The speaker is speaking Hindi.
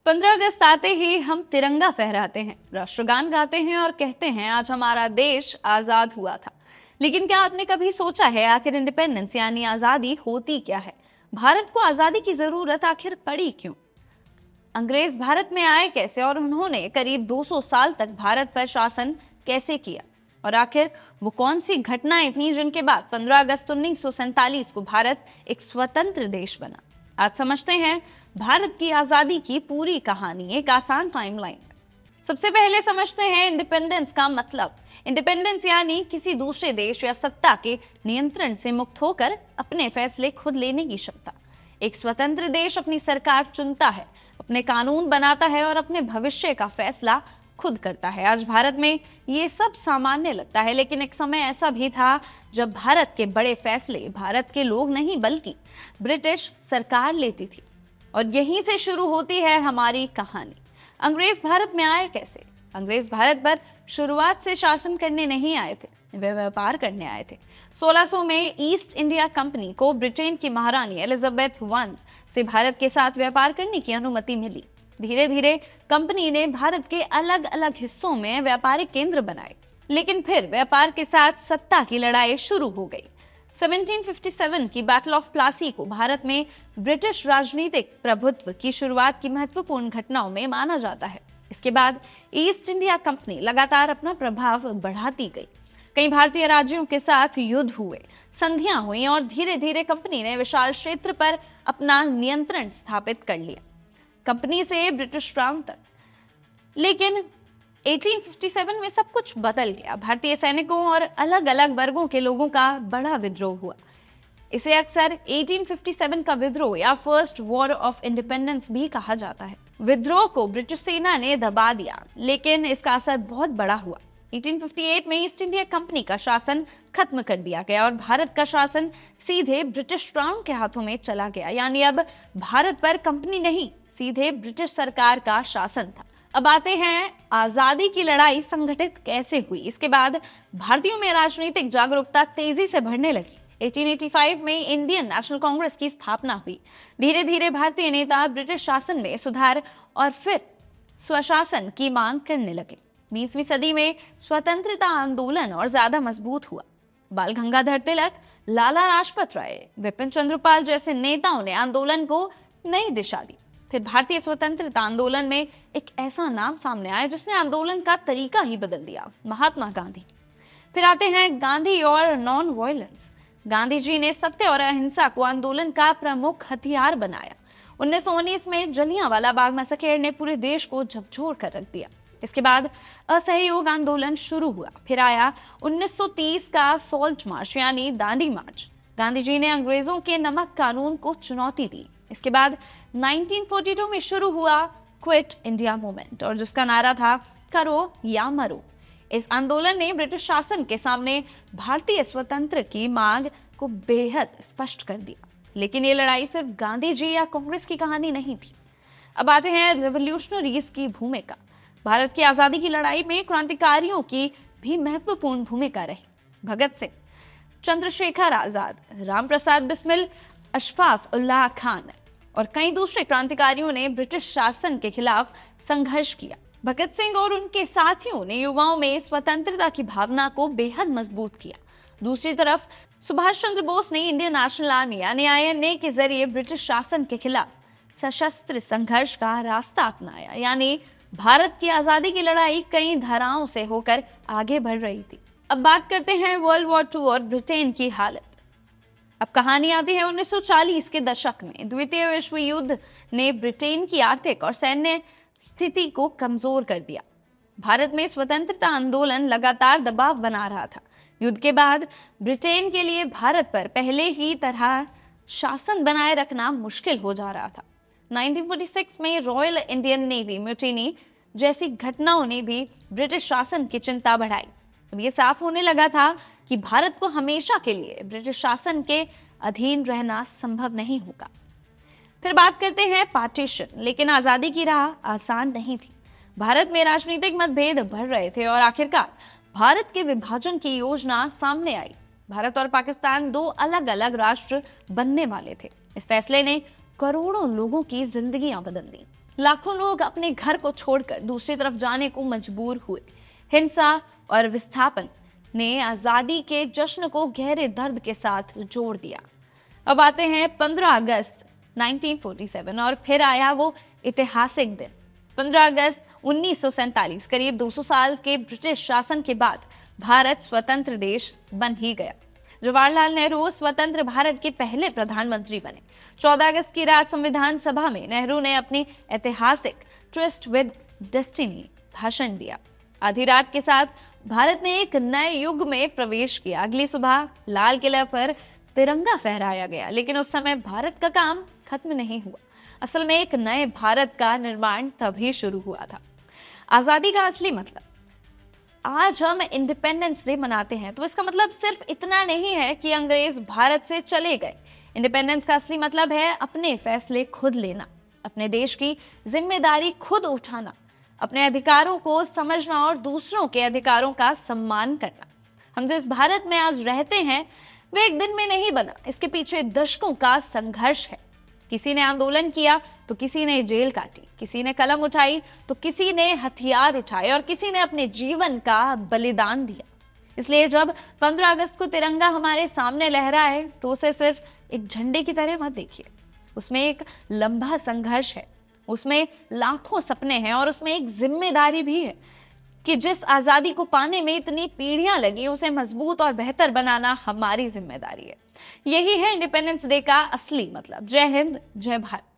15 अगस्त आते ही हम तिरंगा फहराते हैं, राष्ट्रगान गाते हैं और कहते हैं आज हमारा देश आजाद हुआ था। लेकिन क्या आपने कभी सोचा है आखिर इंडिपेंडेंस यानी आजादी होती क्या है? भारत को आजादी की जरूरत आखिर पड़ी क्यों? अंग्रेज भारत में आए कैसे और उन्होंने करीब 200 साल तक भारत पर शासन कैसे किया? और आखिर वो कौन सी घटनाएं थीं जिनके बाद 15 अगस्त 1947 को भारत एक स्वतंत्र देश बना? आज समझते हैं भारत की आजादी की पूरी कहानी एक आसान टाइमलाइन। सबसे पहले समझते हैं इंडिपेंडेंस का मतलब। इंडिपेंडेंस यानी किसी दूसरे देश या सत्ता के नियंत्रण से मुक्त होकर अपने फैसले खुद लेने की क्षमता। एक स्वतंत्र देश अपनी सरकार चुनता है, अपने कानून बनाता है और अपने भविष्य का फैसला खुद करता है। आज भारत में ये सब सामान्य लगता है, लेकिन एक समय ऐसा भी था जब भारत के बड़े फैसले भारत के लोग नहीं बल्कि ब्रिटिश सरकार लेती थी। और यहीं से शुरू होती है हमारी कहानी। अंग्रेज भारत में आए कैसे? अंग्रेज भारत पर शुरुआत से शासन करने नहीं आए थे, वे व्यापार करने आए थे। 1600 में ईस्ट इंडिया कंपनी को ब्रिटेन की महारानी एलिजाबेथ वन से भारत के साथ व्यापार करने की अनुमति मिली। धीरे धीरे कंपनी ने भारत के अलग अलग हिस्सों में व्यापारिक केंद्र बनाए, लेकिन फिर व्यापार के साथ सत्ता की लड़ाई शुरू हो गई। 1757 की बैटल ऑफ प्लासी को भारत में ब्रिटिश राजनीतिक प्रभुत्व की शुरुआत की महत्वपूर्ण घटनाओं में माना जाता है। इसके बाद ईस्ट इंडिया कंपनी लगातार अपना प्रभाव बढ़ाती गई। कई भारतीय राज्यों के साथ युद्ध हुए, संधियां हुई और धीरे धीरे कंपनी ने विशाल क्षेत्र पर अपना नियंत्रण स्थापित कर लिया, कंपनी से ब्रिटिश क्राउन तक। लेकिन 1857 में सब कुछ बदल गया। भारतीय सैनिकों और अलग अलग वर्गों के लोगों का बड़ा विद्रोह हुआ। इसे अक्सर 1857 का विद्रोह या फर्स्ट वॉर ऑफ इंडिपेंडेंस भी कहा जाता है। विद्रोह को ब्रिटिश सेना ने दबा दिया, लेकिन इसका असर बहुत बड़ा हुआ। 1858 में ईस्ट इंडिया कंपनी का शासन खत्म कर दिया गया और भारत का शासन सीधे ब्रिटिश क्राउन के हाथों में चला गया। यानी अब भारत पर कंपनी नहीं, सीधे ब्रिटिश सरकार का शासन था। अब आते हैं आजादी की लड़ाई संगठित कैसे हुई। इसके बाद भारतीयों में राजनीतिक जागरूकता तेजी से बढ़ने लगी। 1885 में इंडियन नेशनल कांग्रेस की स्थापना हुई। धीरे धीरे भारतीय नेता ब्रिटिश शासन में सुधार और फिर स्वशासन की मांग करने लगे। 20वीं सदी में स्वतंत्रता आंदोलन और ज्यादा मजबूत हुआ। बाल गंगाधर तिलक, लाला लाजपत राय, विपिन चंद्र पाल जैसे नेताओं ने आंदोलन को नई दिशा दी। फिर भारतीय स्वतंत्रता आंदोलन में एक ऐसा नाम सामने आया जिसने आंदोलन का तरीका ही बदल दिया, महात्मा गांधी। फिर आते हैं गांधी और नॉन वायलेंस। गांधी जी ने सत्य और अहिंसा को आंदोलन का प्रमुख हथियार बनाया। 1919 में जलियांवाला बाग मैसेकर ने पूरे देश को झकझोर कर रख दिया। इसके बाद असहयोग आंदोलन शुरू हुआ। फिर आया 1930 का सॉल्ट मार्च यानी दांडी मार्च। गांधी जी ने अंग्रेजों के नमक कानून को चुनौती दी। इसके बाद 1942 में शुरू हुआ क्विट इंडिया मूवमेंट, और जिसका नारा था करो या मरो। इस आंदोलन ने ब्रिटिश शासन के सामने भारतीय स्वतंत्र की मांग को बेहद स्पष्ट कर दिया। लेकिन ये लड़ाई सिर्फ गांधी जी या कांग्रेस की कहानी नहीं थी। अब आते हैं रेवोल्यूशनरीज की भूमिका। भारत की आजादी की लड़ाई में क्रांतिकारियों की भी महत्वपूर्ण भूमिका रही। भगत सिंह, चंद्रशेखर आजाद, रामप्रसाद बिस्मिल, अशफाक उल्लाह खान और कई दूसरे क्रांतिकारियों ने ब्रिटिश शासन के खिलाफ संघर्ष किया। भगत सिंह और उनके साथियों ने युवाओं में स्वतंत्रता की भावना को बेहद मजबूत किया। दूसरी तरफ सुभाष चंद्र बोस ने इंडियन नेशनल आर्मी यानी INA के जरिए ब्रिटिश शासन के खिलाफ सशस्त्र संघर्ष का रास्ता अपनाया। यानी भारत की आजादी की लड़ाई कई धाराओं से होकर आगे बढ़ रही थी। अब बात करते हैं वर्ल्ड वॉर II और ब्रिटेन की हालत। अब कहानी आती है 1940 के दशक में। द्वितीय विश्व युद्ध ने ब्रिटेन की आर्थिक और सैन्य स्थिति को कमजोर कर दिया। भारत में स्वतंत्रता आंदोलन लगातार दबाव बना रहा था। युद्ध के बाद ब्रिटेन के लिए भारत पर पहले ही तरह शासन बनाए रखना मुश्किल हो जा रहा था। 1946 में रॉयल इंडियन नेवी म्यूटिनी जैसी घटनाओं ने भी ब्रिटिश शासन की चिंता बढ़ाई। अब ये साफ होने लगा था कि भारत को हमेशा के लिए ब्रिटिश शासन के अधीन रहना संभव नहीं होगा। फिर बात करते हैं पार्टीशन। लेकिन आजादी की राह आसान नहीं थी। भारत में राजनीतिक मतभेद बढ़ रहे थे और आखिरकार भारत के विभाजन की योजना सामने आई। भारत और पाकिस्तान दो अलग अलग राष्ट्र बनने वाले थे। इस फैसले ने करोड़ों लोगों की जिंदगियां बदल दी। लाखों लोग अपने घर को छोड़कर दूसरी तरफ जाने को मजबूर हुए। हिंसा और विस्थापन ने आजादी के जश्न को गहरे दर्द के साथ जोड़ दिया। अब आते हैं 15 अगस्त 1947 और फिर आया वो ऐतिहासिक दिन। 15 अगस्त 1947, करीब 200 साल के ब्रिटिश शासन के बाद भारत स्वतंत्र देश बन ही गया। जवाहरलाल नेहरू स्वतंत्र भारत के पहले प्रधानमंत्री बने। 14 अगस्त की रात संविधान सभा में नेहरू ने अपनी ऐतिहासिक ट्विस्ट विद डेस्टिनी भाषण दिया। आधी रात के साथ भारत ने एक नए युग में प्रवेश किया। अगली सुबह लाल किला पर तिरंगा फहराया गया, लेकिन उस समय भारत का काम खत्म नहीं हुआ। असल में एक नए भारत का निर्माण तभी शुरू हुआ था। आजादी का असली मतलब, आज हम इंडिपेंडेंस डे मनाते हैं तो इसका मतलब सिर्फ इतना नहीं है कि अंग्रेज भारत से चले गए। इंडिपेंडेंस का असली मतलब है अपने फैसले खुद लेना, अपने देश की जिम्मेदारी खुद उठाना, अपने अधिकारों को समझना और दूसरों के अधिकारों का सम्मान करना। हम जिस भारत में आज रहते हैं वह एक दिन में नहीं बना, इसके पीछे दशकों का संघर्ष है। किसी ने आंदोलन किया तो किसी ने जेल काटी, किसी ने कलम उठाई तो किसी ने हथियार उठाए और किसी ने अपने जीवन का बलिदान दिया। इसलिए जब 15 अगस्त को तिरंगा हमारे सामने लहराए तो उसे सिर्फ एक झंडे की तरह मत देखिए। उसमें एक लंबा संघर्ष है, उसमें लाखों सपने हैं और उसमें एक जिम्मेदारी भी है कि जिस आजादी को पाने में इतनी पीढ़ियां लगी उसे मजबूत और बेहतर बनाना हमारी जिम्मेदारी है। यही है इंडिपेंडेंस डे का असली मतलब। जय हिंद, जय भारत।